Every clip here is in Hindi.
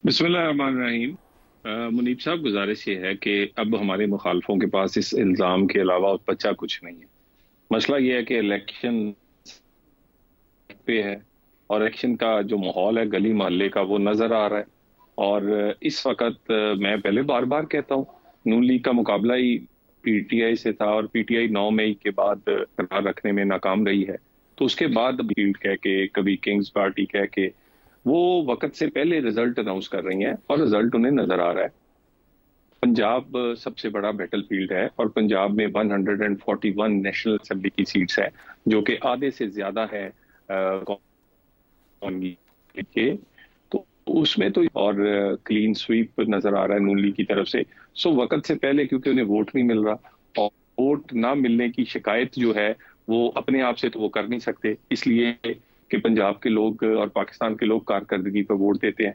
बिस्मिल्लाहिर्रहमानिर्रहीम। मुनीब साहब, गुजारिश ये है कि अब हमारे मुखालफों के पास इस इल्ज़ाम के अलावा बचा कुछ नहीं है। मसला ये है कि इलेक्शन पे है और इलेक्शन का जो माहौल है गली मोहल्ले का वो नजर आ रहा है। और इस वक्त मैं पहले बार बार कहता हूँ, नून लीग का मुकाबला ही पीटीआई से था और पीटीआई 9 मई के बाद करार रखने में नाकाम रही है। तो उसके बाद फील्ड कह के, कभी किंग्स पार्टी कह के वो वक्त से पहले रिजल्ट अनाउंस कर रही हैं और रिजल्ट उन्हें नजर आ रहा है। पंजाब सबसे बड़ा बैटल फील्ड है और पंजाब में 141 नेशनल असेंबली की सीट्स है, जो कि आधे से ज्यादा है के। तो उसमें तो और क्लीन स्वीप नजर आ रहा है नून लीग की तरफ से। सो वक्त से पहले, क्योंकि उन्हें वोट नहीं मिल रहा और वोट ना मिलने की शिकायत जो है वो अपने आप से तो वो कर नहीं सकते, इसलिए कि पंजाब के लोग और पाकिस्तान के लोग कारकर्दगी पर वोट देते हैं।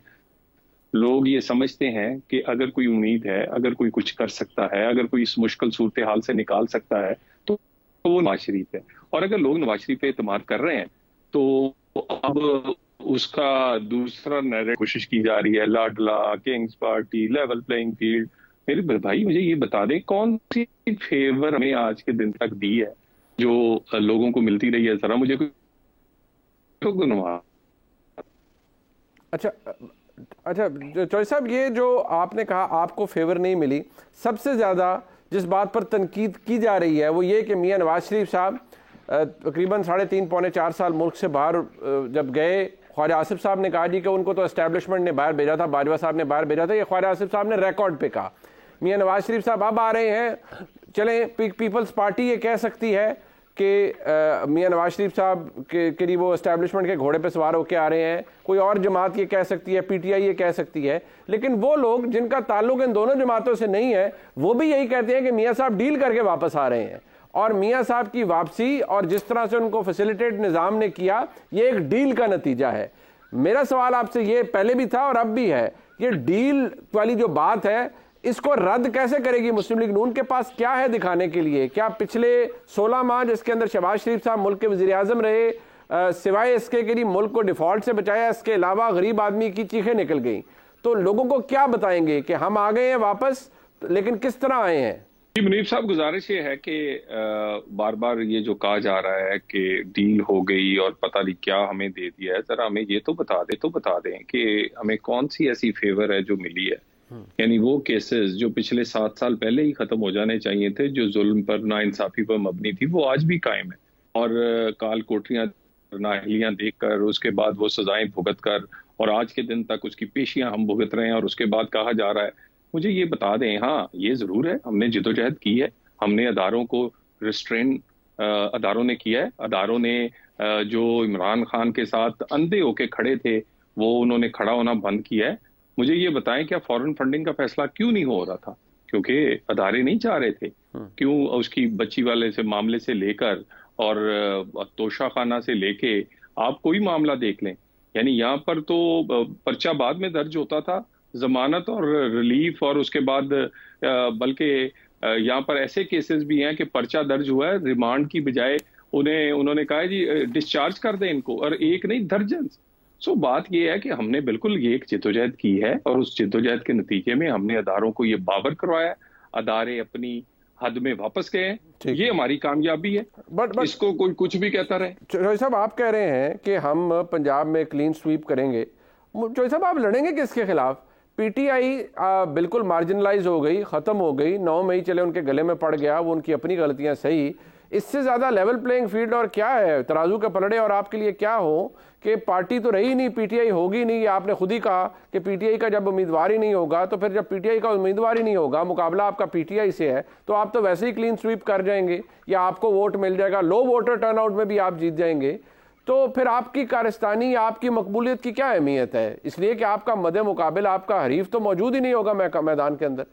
लोग ये समझते हैं कि अगर कोई उम्मीद है, अगर कोई कुछ कर सकता है, अगर कोई इस मुश्किल सूरत हाल से निकाल सकता है तो वो नवाज शरीफ है। और अगर लोग नवाज शरीफ पे एतमाद कर रहे हैं तो अब उसका दूसरा नैरेटिव कोशिश की जा रही है, लाडला, Kings party, level playing field. मेरे भाई, मुझे ये बता दें कौन सी फेवर हमें आज के दिन तक दी है जो लोगों को मिलती रही है। जरा मुझे तो गुनवा। अच्छा अच्छा, चौधरी साहब, ये जो आपने कहा आपको फेवर नहीं मिली, सबसे ज़्यादा जिस बात पर तनकीद की जा रही है वो ये कि मियां नवाज शरीफ साहब तकरीबन 3.5 पौने 4 साल मुल्क से बाहर जब गए, ख्वाजा आसिफ साहब ने कहा जी कि उनको तो एस्टेब्लिशमेंट ने बाहर भेजा था, बाजवा साहब ने बाहर भेजा था। ये ख्वाजा आसिफ साहब ने रिकॉर्ड पे कहा। मियां नवाज शरीफ साहब अब आ रहे हैं, चलें पीपल्स पार्टी ये कह सकती है कि मियां नवाज शरीफ साहब के लिए वो एस्टैब्लिशमेंट के घोड़े पे सवार होकर आ रहे हैं, कोई और जमात ये कह सकती है, पीटीआई ये कह सकती है, लेकिन वो लोग जिनका ताल्लुक इन दोनों जमातों से नहीं है वो भी यही कहते हैं कि मियां साहब डील करके वापस आ रहे हैं। और मियां साहब की वापसी और जिस तरह से उनको फैसिलिटेट निज़ाम ने किया, ये एक डील का नतीजा है। मेरा सवाल आपसे ये पहले भी था और अब भी है, ये डील वाली जो बात है इसको रद्द कैसे करेगी मुस्लिम लीग नून? के पास क्या है दिखाने के लिए? क्या पिछले 16 माह जिसके अंदर शहबाज शरीफ साहब मुल्क के वजीर आजम रहे, सिवाय इसके कि मुल्क को डिफॉल्ट से बचाया, इसके अलावा गरीब आदमी की चीखें निकल गई, तो लोगों को क्या बताएंगे कि हम आ गए हैं वापस, लेकिन किस तरह आए हैं? मुनीब साहब, गुजारिश ये है कि बार बार ये जो कहा जा रहा है कि डील हो गई और पता नहीं क्या हमें दे दिया है, जरा हमें ये तो बता दें कि हमें कौन सी ऐसी फेवर है जो मिली है। यानी वो केसेस जो पिछले 7 साल पहले ही खत्म हो जाने चाहिए थे, जो जुल्म पर, नाइंसाफी पर मबनी थी, वो आज भी कायम है। और काल कोठरियां, नाहलियां देखकर उसके बाद वो सजाएं भुगत कर और आज के दिन तक उसकी पेशियां हम भुगत रहे हैं और उसके बाद कहा जा रहा है। मुझे ये बता दें, हाँ ये जरूर है, हमने जिदोजहद की है, हमने अदारों को रिस्ट्रेन अदारों ने किया है। अदारों ने जो इमरान खान के साथ अंधे होके खड़े थे वो उन्होंने खड़ा होना बंद किया है। मुझे ये बताएं, क्या फॉरेन फंडिंग का फैसला क्यों नहीं हो रहा था? क्योंकि अदारे नहीं चाह रहे थे। क्यों उसकी बच्ची वाले से मामले से लेकर और तोशा खाना से लेके आप कोई मामला देख लें, यानी यहाँ पर तो पर्चा बाद में दर्ज होता था, जमानत और रिलीफ, और उसके बाद बल्कि यहाँ पर ऐसे केसेस भी हैं कि पर्चा दर्ज हुआ है, रिमांड की बजाय उन्होंने कहा है जी डिस्चार्ज कर दें इनको, और एक नहीं दर्जन। सो बात यह है कि हमने बिल्कुल ये एक जिद्दोजहद की है और उस जिद्दोजहद के नतीजे में हमने अदारों को ये बावर करवाया, अदारे अपनी हद में वापस गए हैं। ये हमारी कामयाबी है, बट इसको कोई कुछ भी कहता रहे। चौधरी साहब, आप कह रहे हैं कि हम पंजाब में क्लीन स्वीप करेंगे। चौधरी साहब, आप लड़ेंगे किसके खिलाफ? पीटीआई बिल्कुल मार्जिनलाइज हो गई, खत्म हो गई, 9 मई चले उनके गले में पड़ गया, वो उनकी अपनी गलतियां सही। इससे ज्यादा लेवल प्लेइंग फील्ड और क्या है? तराजू के पलड़े और आपके लिए क्या हो कि पार्टी तो रही नहीं, पीटीआई होगी नहीं। आपने खुद ही कहा कि पीटीआई का जब उम्मीदवार ही नहीं होगा, तो फिर जब पीटीआई का उम्मीदवार ही नहीं होगा, मुकाबला आपका पीटीआई से है, तो आप तो वैसे ही क्लीन स्वीप कर जाएंगे या आपको वोट मिल जाएगा, लो वोटर टर्नआउट में भी आप जीत जाएंगे। तो फिर आपकी कारस्तानी या आपकी मकबूलियत की क्या अहमियत है? इसलिए कि आपका मदे मुकाबला, आपका हरीफ तो मौजूद ही नहीं होगा मैदान के अंदर।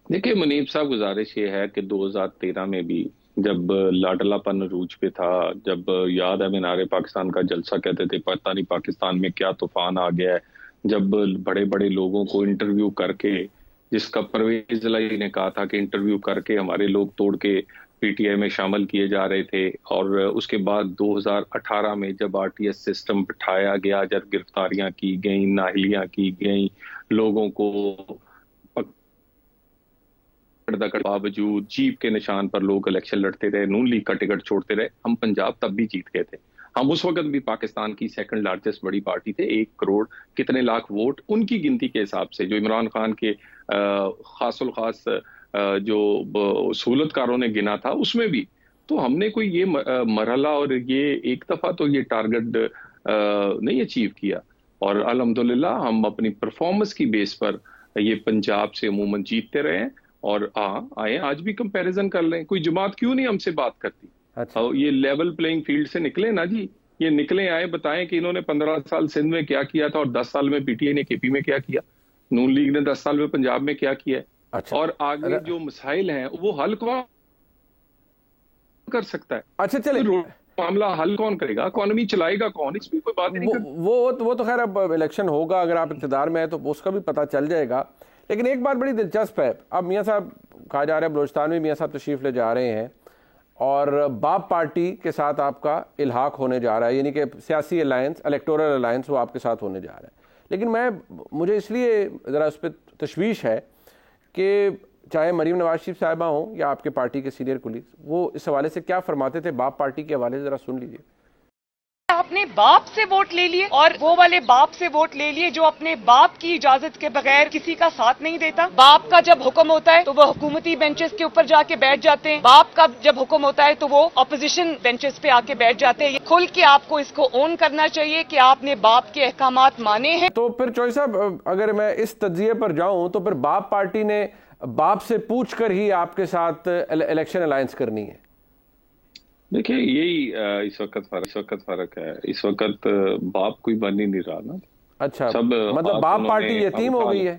देखिए मुनीब साहब, गुजारिश ये है कि 2013 में भी जब लाडलापन अरूज पे था, जब याद है मीनारे पाकिस्तान का जलसा कहते थे, पता नहीं पाकिस्तान में क्या तूफान आ गया है, जब बड़े बड़े लोगों को इंटरव्यू करके, जिसका परवेज इलाही ने कहा था कि इंटरव्यू करके हमारे लोग तोड़ के पीटीआई में शामिल किए जा रहे थे। और उसके बाद 2018 में जब आरटीएस सिस्टम बिठाया गया, जब गिरफ्तारियां की गई, नाहलियां की गई, लोगों को के बावजूद जीप के निशान पर लोग इलेक्शन लड़ते रहे, नून लीग का टिकट छोड़ते रहे, हम पंजाब तब भी जीत गए थे। हम उस वक्त भी पाकिस्तान की सेकंड लार्जेस्ट बड़ी पार्टी थे, 1 करोड़ कितने लाख वोट उनकी गिनती के हिसाब से, जो इमरान खान के खासुल खास जो सहूलतकारों ने गिना था उसमें भी। तो हमने कोई ये मरहला और ये एक दफा तो ये टारगेट नहीं अचीव किया, और अल्हम्दुलिल्लाह हम अपनी परफॉर्मेंस की बेस पर ये पंजाब से अमूमन जीतते रहे हैं। और आए आज भी कंपैरिजन कर लें, कोई जमात क्यों नहीं हमसे बात करती। अच्छा। ये लेवल प्लेइंग फील्ड से निकले ना जी, ये निकले आए, बताएं कि इन्होंने 15 साल सिंध में क्या किया था और 10 साल में पीटीआई ने केपी में क्या किया, नून लीग ने 10 साल में पंजाब में क्या किया है। अच्छा। और आगे जो मसाइल हैं वो हल कौन कर सकता है? अच्छा चले, मामला हल कौन करेगा, इकोनॉमी चलाएगा कौन, इसमें कोई बात नहीं वो तो खैर अब इलेक्शन होगा, अगर आप इक़्तिदार में है तो उसका भी पता चल जाएगा। लेकिन एक बात बड़ी दिलचस्प है, अब मियाँ साहब कहा जा रहा है बलोचिस्तान में मियाँ साहब तशरीफ़ ले जा रहे हैं और बाप पार्टी के साथ आपका इल्हाक होने जा रहा है, यानी कि सियासी अलायंस, इलेक्टोरल अलायंस वो आपके साथ होने जा रहा है। लेकिन मुझे इसलिए ज़रा उस पर तशवीश है कि चाहे मरीम नवाज शरीफ साहिबा हों या आपके पार्टी के सीनियर कुलीग, वो इस हवाले से क्या फरमाते थे बाप पार्टी के हवाले से, ज़रा सुन लीजिए। आपने बाप से वोट ले लिए और वो वाले बाप से वोट ले लिए जो अपने बाप की इजाजत के बगैर किसी का साथ नहीं देता। बाप का जब हुक्म होता है तो वो हुकूमती बेंचेस के ऊपर जाके बैठ जाते हैं, बाप का जब हुक्म होता है तो वो ऑपोजिशन बेंचेस पे आके बैठ जाते हैं। खुल के आपको इसको ओन करना चाहिए कि आपने बाप के अहकामात माने हैं। तो फिर चौधरी साहब, अगर मैं इस तज्जिए पर जाऊं तो फिर बाप पार्टी ने बाप से पूछ कर ही आपके साथ इलेक्शन अलायंस करनी है। देखिए यही इस वक्त फर्क है। इस वक्त बाप कोई बन ही नहीं रहा ना। अच्छा, सब मतलब बाप पार्टी यतीम हो गई है।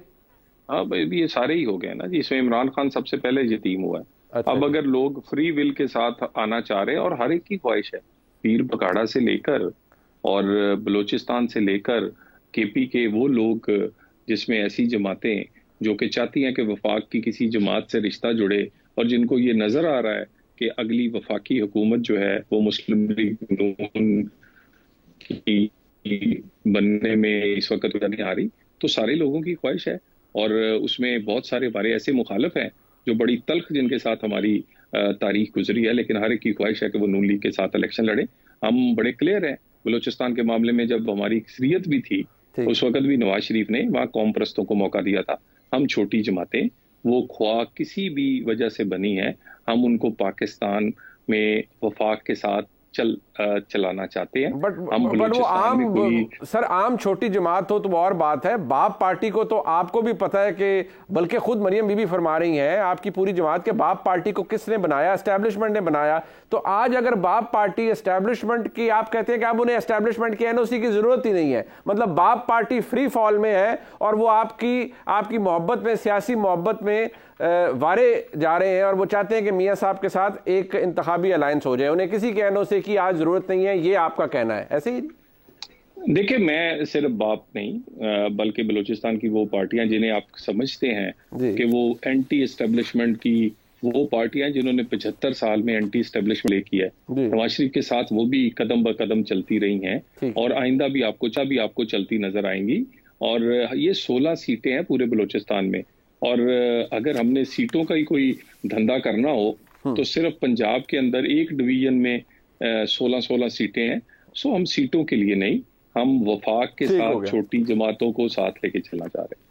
हाँ भाई, ये सारे ही हो गए ना जी, इसमें इमरान खान सबसे पहले यतीम हुआ है। अच्छा, अब अगर लोग फ्री विल के साथ आना चाह रहे हैं, और हर एक की ख्वाहिश है, पीर बकाड़ा से लेकर और बलोचिस्तान से लेकर केपी के वो लोग जिसमें ऐसी जमातें जो कि चाहती हैं कि वफाक की किसी जमात से रिश्ता जुड़े, और जिनको ये नजर आ रहा है कि अगली वफाकी हुकूमत जो है वो मुस्लिम लीग नून की बनने में इस वक्त नहीं आ रही, तो सारे लोगों की ख्वाहिश है। और उसमें बहुत सारे हमारे ऐसे मुखालिफ हैं जो बड़ी तल्ख जिनके साथ हमारी तारीख गुजरी है, लेकिन हर एक की ख्वाहिश है कि वो नून लीग के साथ इलेक्शन लड़े। हम बड़े क्लियर हैं, बलूचिस्तान के मामले में जब हमारी अक्सरियत भी थी उस वक्त भी नवाज शरीफ ने वहाँ कौम परस्तों को मौका दिया था। हम छोटी जमातें, वो ख्वाह किसी भी वजह से बनी है, हम उनको पाकिस्तान में वफाक के साथ चलाना चाहते हैं। बट वो आम छोटी जमात हो तो वो और बात है। बाप पार्टी को तो आपको भी पता है कि, बल्कि खुद मरियम बीबी फरमा रही हैं आपकी पूरी जमात के, बाप पार्टी को किसने बनाया? एस्टेब्लिशमेंट ने बनाया। तो आज अगर बाप पार्टी एस्टेब्लिशमेंट की, आप कहते हैं कि अब उन्हें एस्टेब्लिशमेंट की एनओसी की जरूरत ही नहीं है, मतलब बाप पार्टी फ्री फॉल में है और वो आपकी मोहब्बत में, सियासी मोहब्बत में वारे जा रहे हैं, और वो चाहते हैं कि मियाँ साहब के साथ एक इंतखाबी अलायंस हो जाए, उन्हें किसी के एनओसी की आज जरूरत नहीं है, ये आपका कहना है, ऐसे ही? देखिए, मैं सिर्फ बाप नहीं बल्कि बलूचिस्तान की वो पार्टियां जिन्हें आप समझते हैं कि वो एंटी एस्टेब्लिशमेंट की वो पार्टियां जिन्होंने 75 साल में एंटी एस्टेब्लिशमेंट ले किया है, नवाज शरीफ के साथ वो भी कदम ब कदम चलती रही हैं और आइंदा भी आपको चलती नजर आएंगी। और ये 16 सीटें हैं पूरे बलूचिस्तान में, और अगर हमने सीटों का ही कोई धंधा करना हो तो सिर्फ पंजाब के अंदर एक डिवीजन में 16 सीटें हैं। सो हम सीटों के लिए नहीं, हम वफाक के साथ छोटी जमातों को साथ लेके चलना चाह रहे हैं।